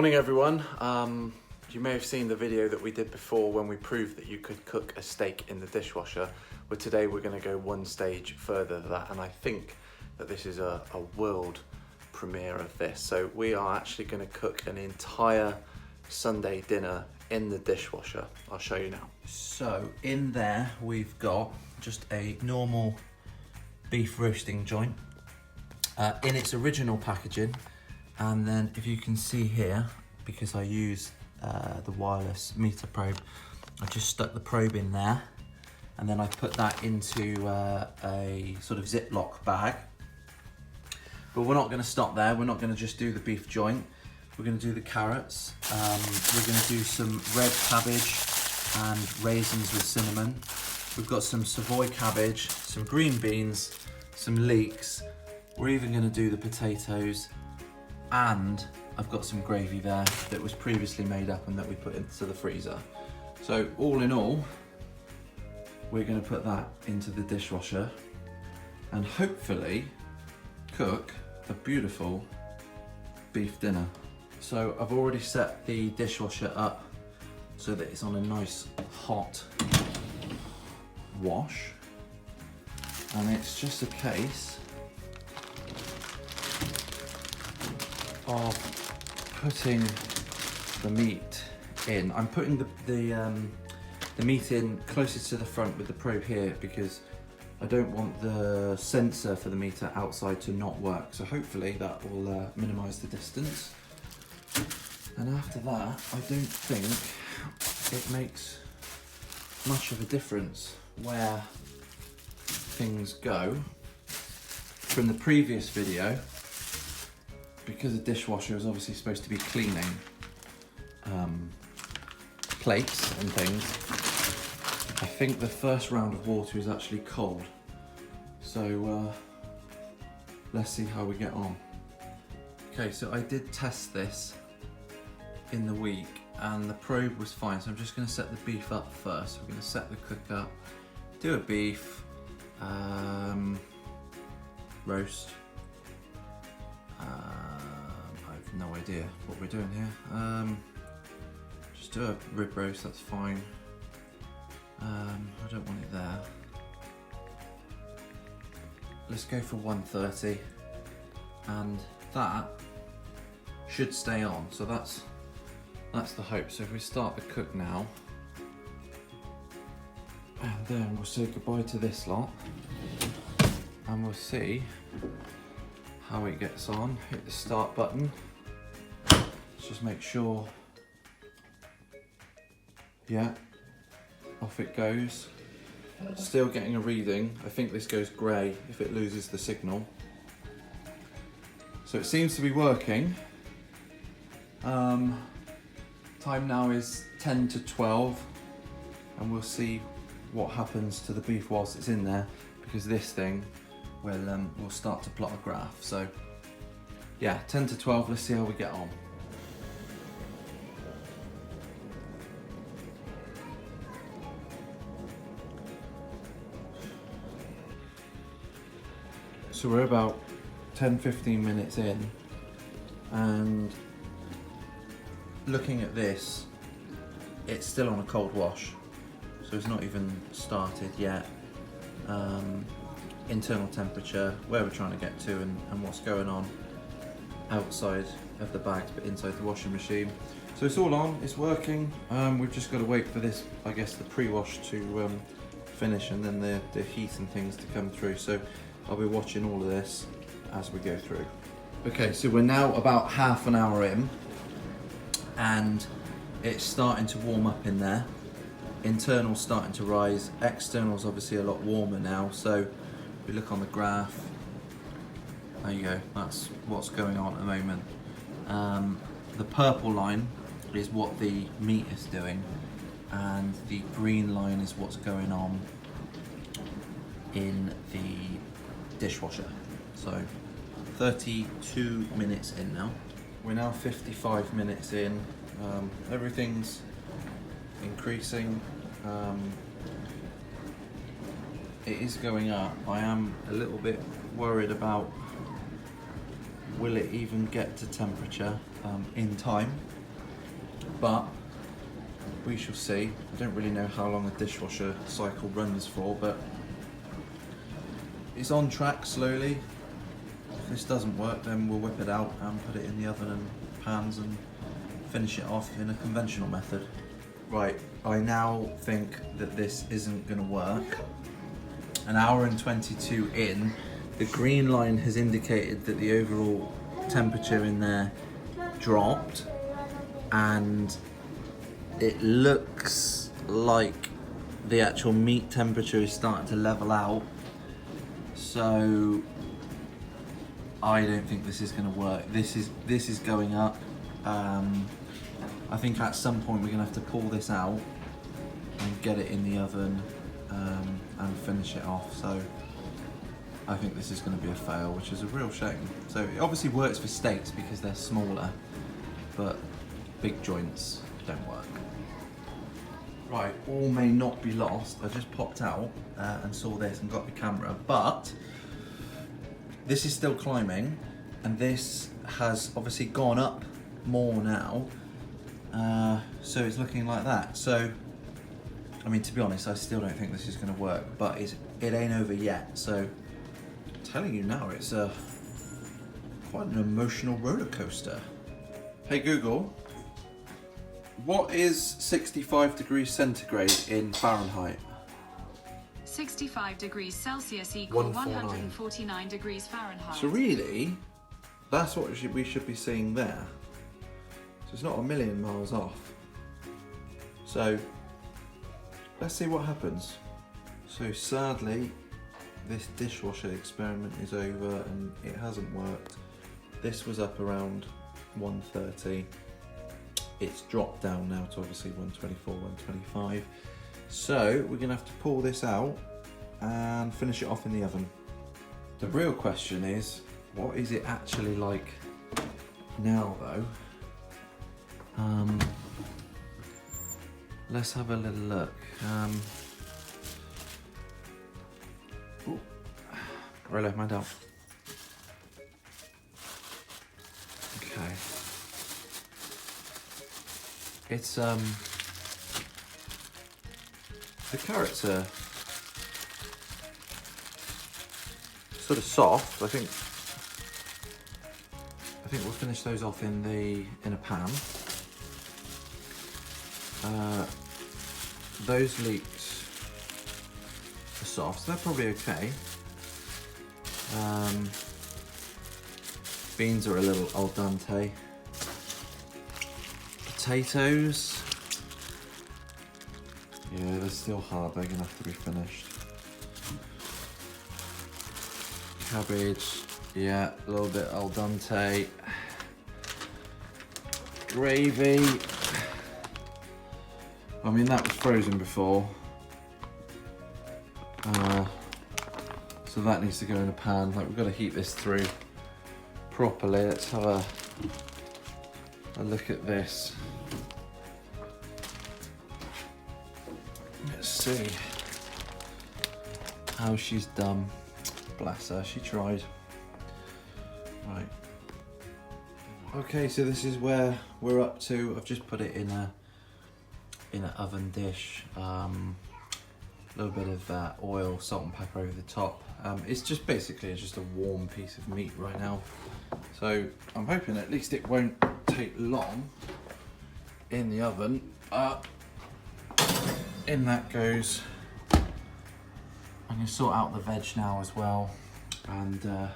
Morning everyone. You may have seen the video that we did before when we proved that you could cook a steak in the dishwasher, but today we're going to go one stage further than that, and I think that this is a world premiere of this. So we are actually going to cook an entire Sunday dinner in the dishwasher. I'll show you now. So in there we've got just a normal beef roasting joint in its original packaging, and then if you can see here, because I use the wireless meter probe, I just stuck the probe in there, and then I put that into a sort of Ziploc bag. But we're not going to stop there. We're not going to just do the beef joint. We're going to do the carrots. We're going to do some red cabbage and raisins with cinnamon. We've got some Savoy cabbage, some green beans, some leeks. We're even going to do the potatoes, and I've got some gravy there that was previously made up and that we put into the freezer. So all in all, we're going to put that into the dishwasher and hopefully cook a beautiful beef dinner. So I've already set the dishwasher up so that it's on a nice hot wash, and it's just a case of putting the meat in. I'm putting the meat in closest to the front with the probe here because I don't want the sensor for the meter outside to not work. So hopefully that will minimise the distance. And after that, I don't think it makes much of a difference where things go. From the previous video, because the dishwasher is obviously supposed to be cleaning plates and things, I think the first round of water is actually cold. So let's see how we get on. Okay, so I did test this in the week and the probe was fine, so I'm just going to set the beef up first. We're going to set the cook up, do a beef roast. I have no idea what we're doing here. Just do a rib roast, that's fine. I don't want it there. Let's go for 130, and that should stay on. So that's the hope. So if we start the cook now, and then we'll say goodbye to this lot, and we'll see how it gets on. Hit the start button. Let's just make sure. Yeah, off it goes. Still getting a reading. I think this goes grey if it loses the signal. So it seems to be working. Time now is 10 to 12, and we'll see what happens to the beef whilst it's in there, because this thing will start to plot a graph. So yeah, 10 to 12, let's see how we get on. So we're about 10-15 minutes in, and looking at this, it's still on a cold wash, so it's not even started yet. Internal temperature, where we're trying to get to, and what's going on outside of the bags but inside the washing machine. So it's all on, it's working. We've just got to wait for this, I guess, the pre-wash to finish, and then the heat and things to come through. So I'll be watching all of this as we go through. Okay, so we're now about half an hour in, and it's starting to warm up in there. Internal's starting to rise, external's obviously a lot warmer now. So if we look on the graph, there you go, that's what's going on at the moment. The purple line is what the meat is doing, and the green line is what's going on in the dishwasher. So 32 minutes in now. We're now 55 minutes in. Everything's increasing. It is going up. I am a little bit worried about will it even get to temperature. in time, but we shall see. I don't really know how long a dishwasher cycle runs for, but it's on track slowly. If this doesn't work, then we'll whip it out and put it in the oven and pans and finish it off in a conventional method. Right, I now think that this isn't going to work. An hour and 22 in, the green line has indicated that the overall temperature in there dropped, and it looks like the actual meat temperature is starting to level out. So I don't think this is going to work. This is going up. I think at some point we're going to have to pull this out and get it in the oven and finish it off. So I think this is going to be a fail, which is a real shame. So it obviously works for steaks because they're smaller, but big joints don't work. Right, all may not be lost. I just popped out and saw this and got the camera, but this is still climbing, and this has obviously gone up more now. So it's looking like that. So, I mean, to be honest, I still don't think this is going to work, but it ain't over yet. So, I'm telling you now, it's quite an emotional roller coaster. Hey Google, what is 65 degrees centigrade in Fahrenheit? 65 degrees Celsius equal 149 degrees Fahrenheit. So really, that's what we should be seeing there. So it's not a million miles off. So let's see what happens. So sadly, this dishwasher experiment is over and it hasn't worked. This was up around 130. It's dropped down now to obviously 124, 125. So we're gonna have to pull this out and finish it off in the oven. The real question is, what is it actually like now though? Let's have a little look. Ooh, I left mine down. Okay. It's the carrots are sort of soft. I think we'll finish those off in a pan. Those leeks are soft, so they're probably okay. Beans are a little al dente. Potatoes, yeah, they're still hard, they're gonna have to be finished. Cabbage, yeah, a little bit al dente. Gravy, I mean that was frozen before, so that needs to go in a pan. Like, we've got to heat this through properly. Let's have a look at this. Let's see how she's done. Bless her, she tried. Right. Okay, so this is where we're up to. I've just put it in an oven dish. A little bit of oil, salt and pepper over the top. It's just basically just a warm piece of meat right now. So I'm hoping at least it won't take long in the oven. In that goes. I'm going to sort out the veg now as well, and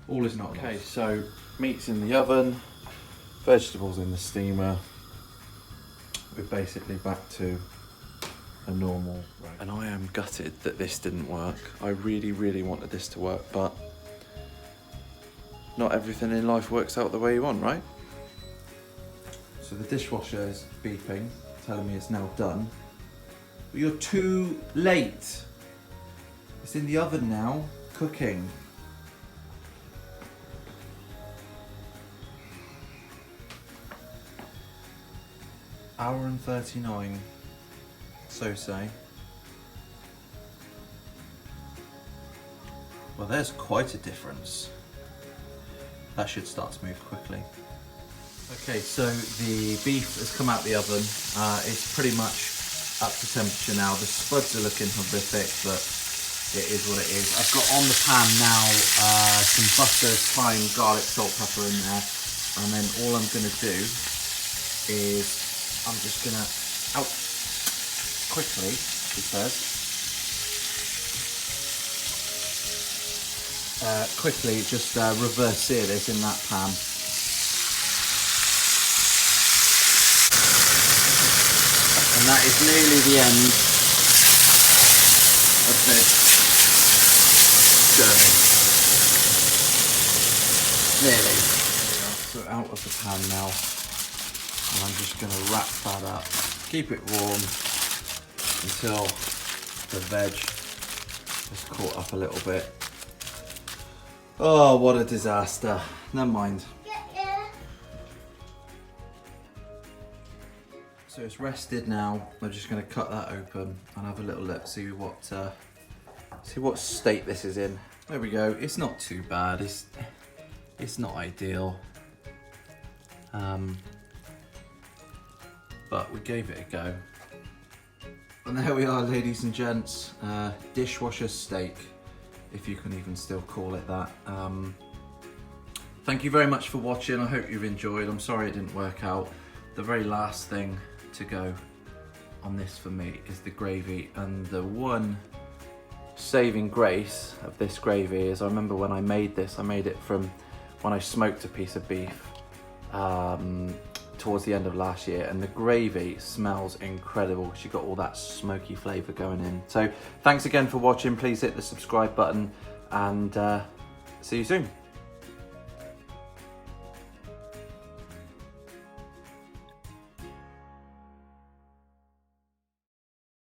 all is not okay. So meat's in the oven, vegetables in the steamer. We're basically back to a normal rate. And I am gutted that this didn't work. I really, really wanted this to work, but not everything in life works out the way you want, right? So the dishwasher is beeping, telling me it's now done. But you're too late. It's in the oven now, cooking. Hour and 39, so say. Well, there's quite a difference. That should start to move quickly. Okay, so the beef has come out the oven. It's pretty much up to temperature now. The spuds are looking horrific, but it is what it is. I've got on the pan now some butter, thyme, garlic, salt, pepper in there. And then all I'm gonna do is I'm just gonna, quickly, it says, quickly just reverse sear this in that pan. And that is nearly the end of this journey. Nearly. So out of the pan now, and I'm just going to wrap that up. Keep it warm until the veg has caught up a little bit. Oh, what a disaster. Never mind. So it's rested now. I'm just going to cut that open and have a little look, see what state this is in. There we go. It's not too bad. It's not ideal, but we gave it a go. And there we are, ladies and gents. Dishwasher steak, if you can even still call it that. Thank you very much for watching. I hope you've enjoyed. I'm sorry it didn't work out. The very last thing to go on this for me is the gravy, and the one saving grace of this gravy is I remember when I made this, I made it from when I smoked a piece of beef towards the end of last year, and the gravy smells incredible. She got all that smoky flavour going in. So thanks again for watching. Please hit the subscribe button and see you soon.